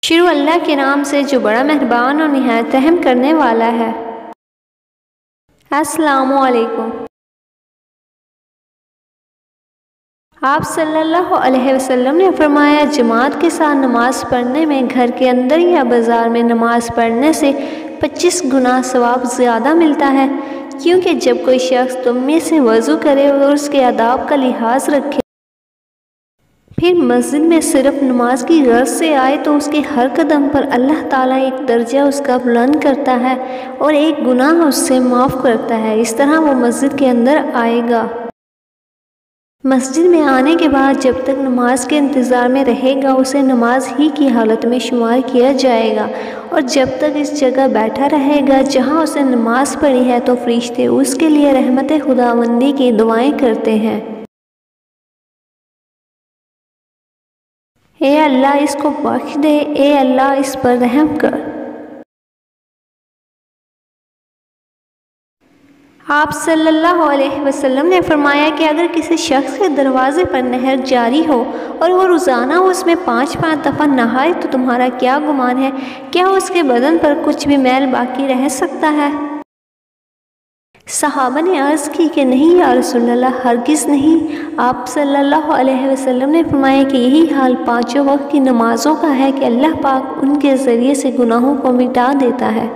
शुरू अल्लाह के नाम से जो बड़ा मेहरबान और निहायत रहम करने वाला है। अस्सलामु अलैकुम। आप सल्लल्लाहु अलैहि वसल्लम ने फरमाया, जमात के साथ नमाज़ पढ़ने में घर के अंदर या बाज़ार में नमाज़ पढ़ने से 25 गुना सवाब ज़्यादा मिलता है, क्योंकि जब कोई शख्स तुम में से वज़ू करे और उसके आदाब का लिहाज रखे, फिर मस्जिद में सिर्फ नमाज की गर्ज से आए, तो उसके हर कदम पर अल्लाह ताला एक दर्जा उसका बुलंद करता है और एक गुनाह उससे माफ़ करता है। इस तरह वो मस्जिद के अंदर आएगा। मस्जिद में आने के बाद जब तक नमाज के इंतज़ार में रहेगा, उसे नमाज ही की हालत में शुमार किया जाएगा, और जब तक इस जगह बैठा रहेगा जहाँ उसने नमाज पढ़ी है, तो फरिश्ते उसके लिए रहमत खुदावंदी की दुआएं करते हैं। ए अल्लाह इसको बख्श दे, ए अल्लाह इस पर रहम कर। आप सल्लल्लाहु अलैहि वसल्लम ने फरमाया कि अगर किसी शख्स के दरवाज़े पर नहर जारी हो और वो रोज़ाना उसमें 5-5 दफ़ा नहाए, तो तुम्हारा क्या गुमान है, क्या उसके बदन पर कुछ भी मैल बाकी रह सकता है? सहाबा ने अर्ज़ की कि नहीं या रसूलल्लाह, हरगिज़ नहीं। आप सल्लल्लाहु अलैहि वसल्लम ने फरमाया कि यही हाल 5 वक्त की नमाज़ों का है कि अल्लाह पाक उनके ज़रिए से गुनाहों को मिटा देता है।